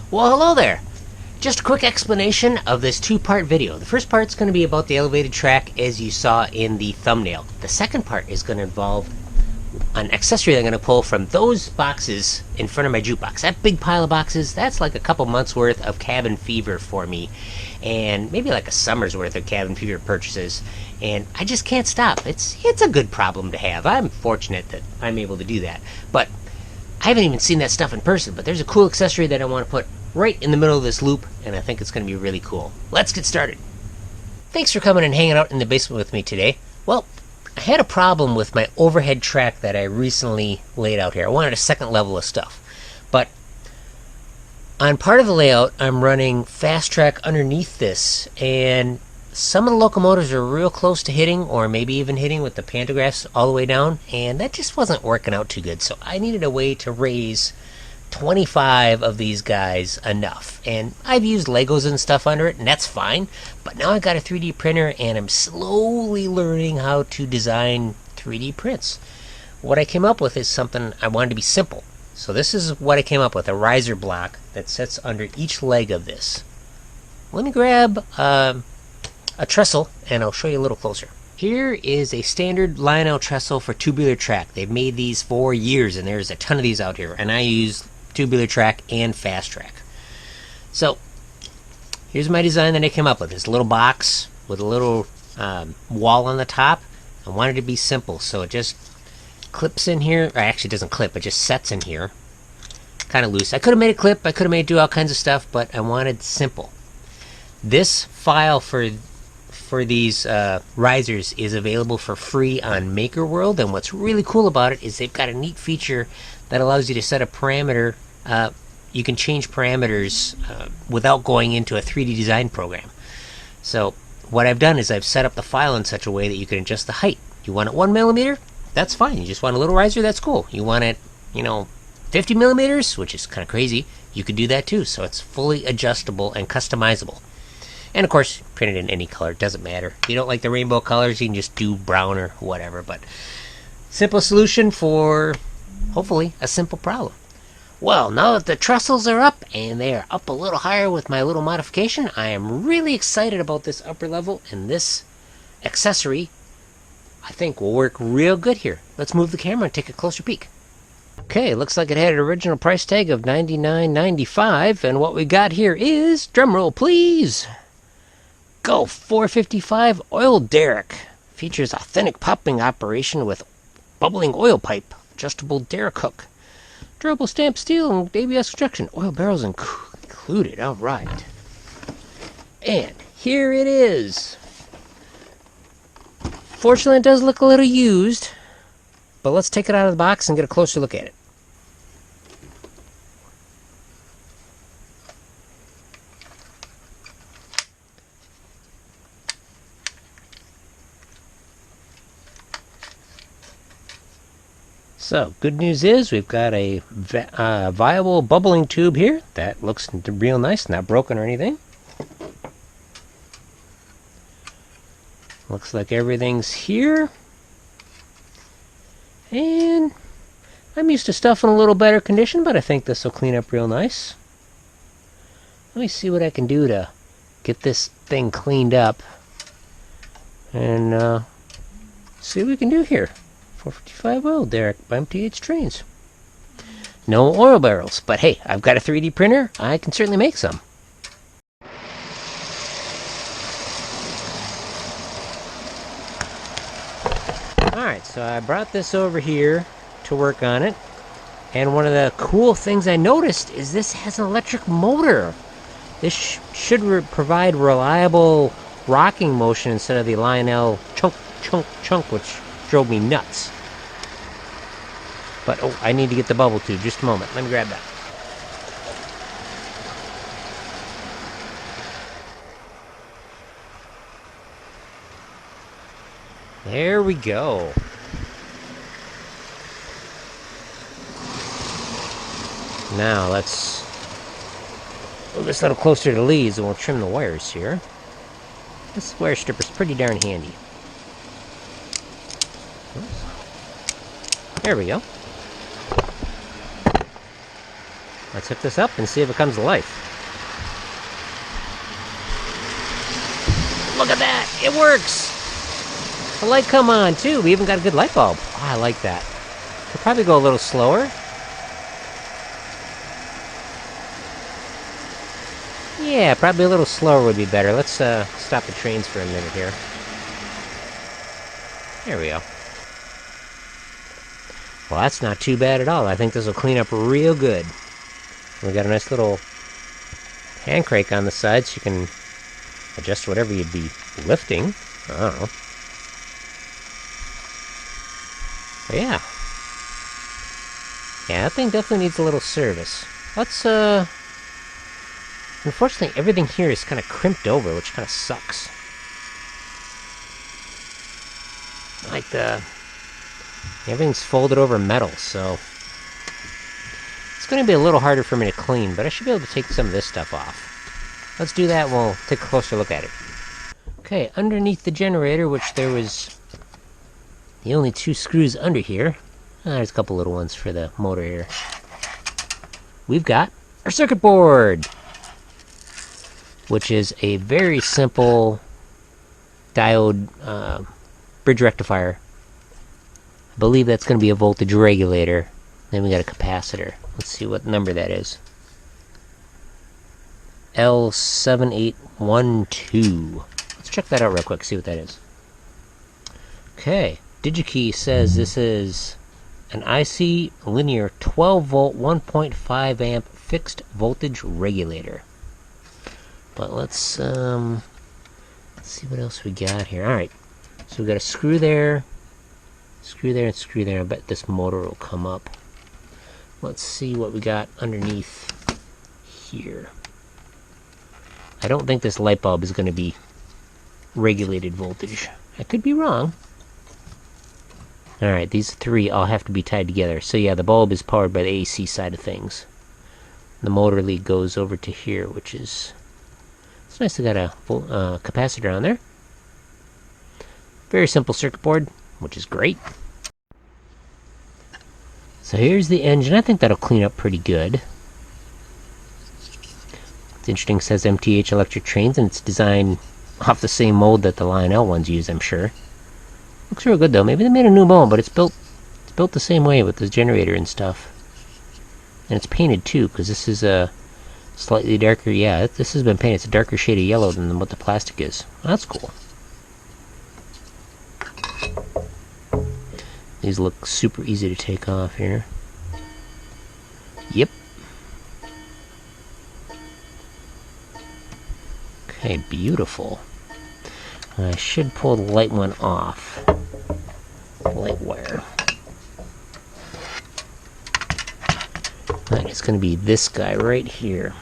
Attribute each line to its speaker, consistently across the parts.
Speaker 1: Well, hello there. Just a quick explanation of this two-part video. The first part's going to be about the elevated track as you saw in the thumbnail. The second part is going to involve an accessory that I'm going to pull from those boxes in front of my jukebox. That big pile of boxes, that's like a couple months worth of cabin fever for me. And maybe like a summer's worth of cabin fever purchases. And I just can't stop. It's a good problem to have. I'm fortunate that I'm able to do that. But I haven't even seen that stuff in person, but there's a cool accessory that I want to put right in the middle of this loop, and I think it's going to be really cool. Let's get started. Thanks for coming and hanging out in the basement with me today. Well, I had a problem with my overhead track that I recently laid out here. I wanted a second level of stuff. But on part of the layout, I'm running fast track underneath this, and some of the locomotives are real close to hitting, or maybe even hitting with the pantographs all the way down, and that just wasn't working out too good. So I needed a way to raise 25 of these guys enough. And I've used Legos and stuff under it, and that's fine. But now I've got a 3D printer, and I'm slowly learning how to design 3D prints. What I came up with is something I wanted to be simple. So this is what I came up with, a riser block that sits under each leg of this. Let me grab a trestle, and I'll show you a little closer. Here is a standard Lionel trestle for tubular track. They've made these for years, and there's a ton of these out here. And I use tubular track and fast track. So here's my design that I came up with. This little box with a little wall on the top. I wanted it to be simple, so it just clips in here. Or actually, it doesn't clip. It just sets in here, kind of loose. I could have made it clip. I could have made it do all kinds of stuff, but I wanted simple. This file for these risers is available for free on Maker World, and what's really cool about it is they've got a neat feature that allows you to set a parameter. You can change parameters without going into a 3D design program. So what I've done is I've set up the file in such a way that you can adjust the height. You want it 1 millimeter? That's fine. You just want a little riser? That's cool. You want it, 50 millimeters, which is kind of crazy. You could do that too. So it's fully adjustable and customizable. And of course, print it in any color. It doesn't matter. If you don't like the rainbow colors, you can just do brown or whatever. But simple solution for, hopefully, a simple problem. Well, now that the trestles are up, and they are up a little higher with my little modification, I am really excited about this upper level, and this accessory, I think, will work real good here. Let's move the camera and take a closer peek. Okay, looks like it had an original price tag of $99.95, and what we got here is, drumroll please, Go 455 oil derrick. Features authentic popping operation with bubbling oil pipe, adjustable derrick hook, durable stamped steel, and ABS construction. Oil barrels included. All right. And here it is. Fortunately, it does look a little used, but let's take it out of the box and get a closer look at it. So, good news is we've got a viable bubbling tube here. That looks real nice, not broken or anything. Looks like everything's here. And I'm used to stuff in a little better condition, but I think this will clean up real nice. Let me see what I can do to get this thing cleaned up. And see what we can do here. 455 oil derrick by MTH Trains. No oil barrels, but hey, I've got a 3D printer. I can certainly make some. Alright, so I brought this over here to work on it. And one of the cool things I noticed is this has an electric motor. This should provide reliable rocking motion instead of the Lionel chunk, chunk, chunk, which drove me nuts. But, oh, I need to get the bubble tube. Just a moment. Let me grab that. There we go. Now, let's move this a little closer to the leads and we'll trim the wires here. This wire stripper's pretty darn handy. There we go. Let's hook this up and see if it comes to life. Look at that! It works! The light come on too. We even got a good light bulb. Oh, I like that. Could probably go a little slower. Yeah, probably a little slower would be better. Let's stop the trains for a minute here. There we go. Well, that's not too bad at all. I think this will clean up real good. We got a nice little hand crank on the side so you can adjust whatever you'd be lifting. I don't know. But yeah. Yeah, that thing definitely needs a little service. Let's, unfortunately, everything here is kind of crimped over, which kind of sucks. Like everything's folded over metal, so it's going to be a little harder for me to clean, but I should be able to take some of this stuff off. Let's do that and we'll take a closer look at it. Okay, underneath the generator, which there was the only 2 screws under here, there's a couple little ones for the motor here, we've got our circuit board, which is a very simple diode bridge rectifier. I believe that's going to be a voltage regulator. Then we got a capacitor. Let's see what number that is. L7812. Let's check that out real quick, see what that is. Okay, DigiKey says this is an IC linear 12 volt 1.5 amp fixed voltage regulator. But let's see what else we got here. Alright, so we got a screw there, and screw there. I bet this motor will come up. Let's see what we got underneath here. I don't think this light bulb is going to be regulated voltage. I could be wrong. Alright, these 3 all have to be tied together. So yeah, the bulb is powered by the AC side of things. The motor lead goes over to here, which is... It's nice to got a capacitor on there. Very simple circuit board, which is great. So here's the engine. I think that'll clean up pretty good. It's interesting, it says MTH electric trains, and it's designed off the same mold that the Lionel ones use, I'm sure. Looks real good though. Maybe they made a new mold, but it's built the same way with the generator and stuff. And it's painted too, because this is a slightly darker. Yeah, this has been painted. It's a darker shade of yellow than what the plastic is. Well, that's cool. These look super easy to take off here. Yep. Okay, beautiful. I should pull the light one off. Light wire. Right, it's going to be this guy right here.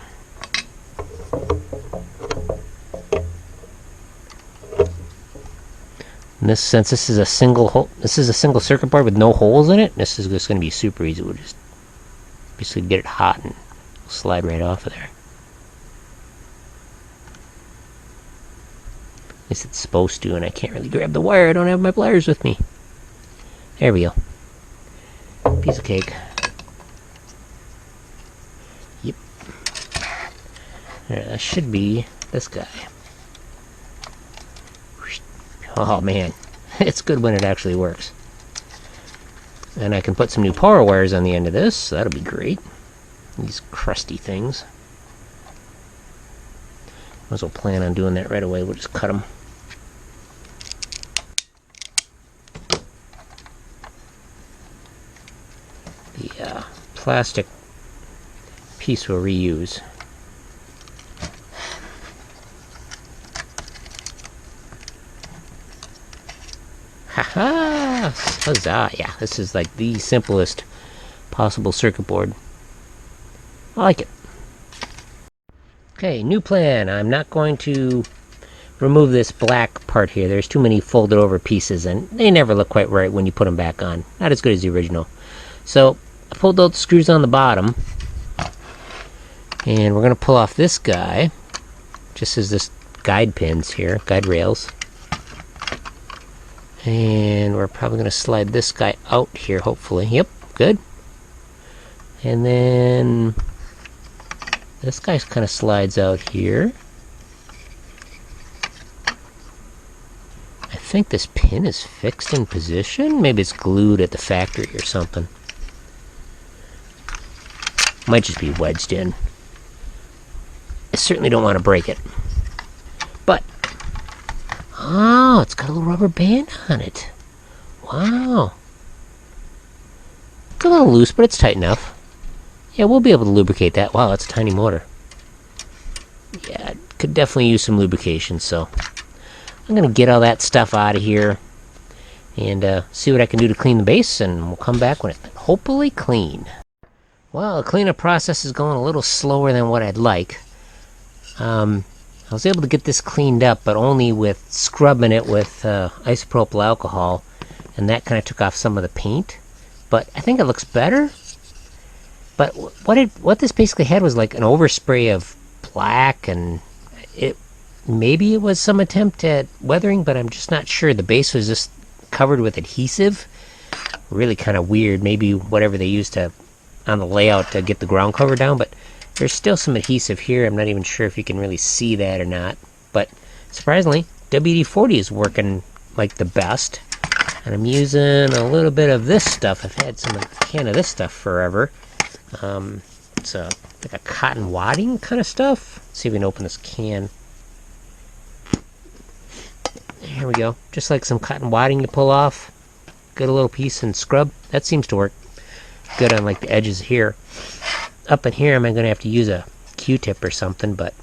Speaker 1: In this sense, this is a single hole. This is a single circuit board with no holes in it. This is just going to be super easy. We'll just basically get it hot and slide right off of there. At least it's supposed to, and I can't really grab the wire. I don't have my pliers with me. There we go. Piece of cake. Yep. There, that should be this guy. Oh man, it's good when it actually works. And I can put some new power wires on the end of this, so that'll be great. These crusty things. Might as well plan on doing that right away. We'll just cut them. The plastic piece we'll reuse. Haha! Huzzah! Yeah, this is like the simplest possible circuit board. I like it. Okay, new plan. I'm not going to remove this black part here. There's too many folded over pieces and they never look quite right when you put them back on. Not as good as the original. So I pulled out the screws on the bottom and we're going to pull off this guy. Just as this guide pins here, guide rails. And we're probably going to slide this guy out here, hopefully. Yep, good. And then This guy kind of slides out here. I think this pin is fixed in position. Maybe it's glued at the factory or something. Might just be wedged in. I certainly don't want to break it. But, oh, it's got a little rubber band on it. Wow. It's a little loose, but it's tight enough. Yeah, we'll be able to lubricate that. Wow, that's a tiny motor. Yeah, it could definitely use some lubrication, so I'm going to get all that stuff out of here and see what I can do to clean the base, and we'll come back when it's hopefully clean. Well, the cleanup process is going a little slower than what I'd like. I was able to get this cleaned up, but only with scrubbing it with isopropyl alcohol, and that kind of took off some of the paint. But I think it looks better. But what this basically had was like an overspray of black, and maybe it was some attempt at weathering, but I'm just not sure. The base was just covered with adhesive. Really kind of weird. Maybe whatever they used on the layout to get the ground cover down, but there's still some adhesive here. I'm not even sure if you can really see that or not. But surprisingly, WD-40 is working like the best. And I'm using a little bit of this stuff. I've had a can of this stuff forever. It's like a cotton wadding kind of stuff. Let's see if we can open this can. Here we go. Just like some cotton wadding you pull off. Get a little piece and scrub. That seems to work good on like the edges here. Up in here, I'm going to have to use a Q-tip or something, but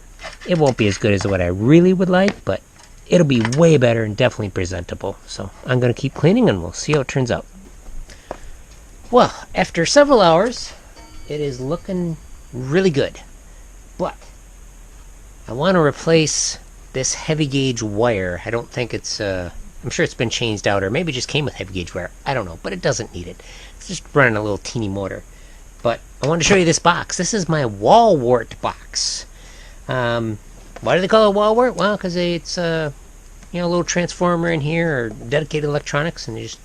Speaker 1: it won't be as good as what I really would like, but it'll be way better and definitely presentable. So I'm going to keep cleaning and we'll see how it turns out. Well, after several hours, it is looking really good. But I want to replace this heavy gauge wire. I don't think it's, I'm sure it's been changed out, or maybe it just came with heavy gauge wire. I don't know, but it doesn't need it. It's just running a little teeny motor. But I wanted to show you this box. This is my wall wart box. Why do they call it wall wart? Well, because it's a little transformer in here, or dedicated electronics, and it just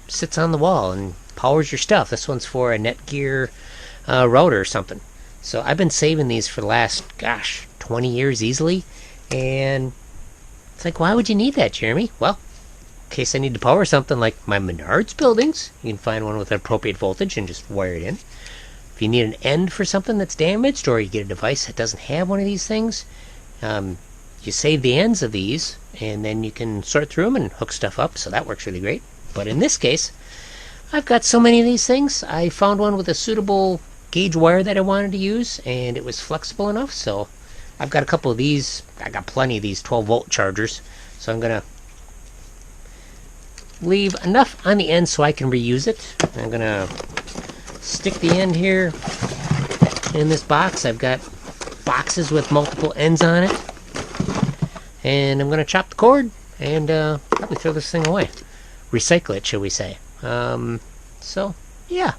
Speaker 1: sits on the wall and powers your stuff. This one's for a Netgear router or something. So I've been saving these for the last, 20 years easily. And it's like, why would you need that, Jeremy? Well, in case I need to power something like my Menards buildings, you can find one with an appropriate voltage and just wire it in. If you need an end for something that's damaged, or you get a device that doesn't have one of these things, you save the ends of these, and then you can sort through them and hook stuff up, so that works really great. But in this case, I've got so many of these things. I found one with a suitable gauge wire that I wanted to use, and it was flexible enough, so I've got a couple of these. I got plenty of these 12-volt chargers, so I'm going to leave enough on the end so I can reuse it. I'm going to stick the end here in this box. I've got boxes with multiple ends on it, and I'm going to chop the cord and probably throw this thing away. Recycle it, shall we say. So, yeah.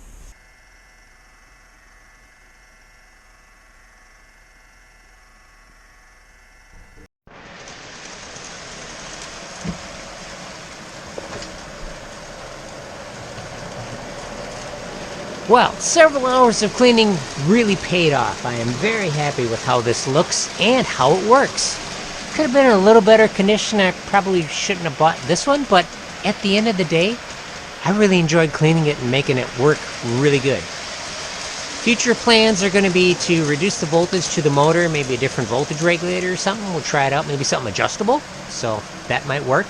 Speaker 1: Well, several hours of cleaning really paid off. I am very happy with how this looks and how it works. Could have been in a little better condition. I probably shouldn't have bought this one, but at the end of the day, I really enjoyed cleaning it and making it work really good. Future plans are going to be to reduce the voltage to the motor, maybe a different voltage regulator or something. We'll try it out, maybe something adjustable, so that might work.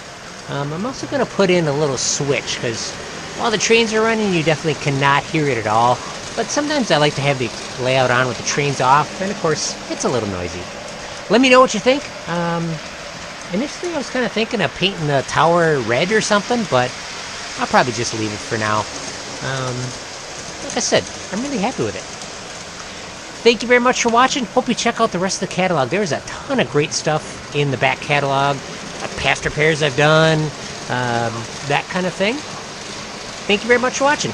Speaker 1: I'm also going to put in a little switch, because while the trains are running, you definitely cannot hear it at all. But sometimes I like to have the layout on with the trains off, and of course, it's a little noisy. Let me know what you think. Initially, I was kind of thinking of painting the tower red or something, but I'll probably just leave it for now. Like I said, I'm really happy with it. Thank you very much for watching. Hope you check out the rest of the catalog. There's a ton of great stuff in the back catalog. Past repairs I've done, that kind of thing. Thank you very much for watching.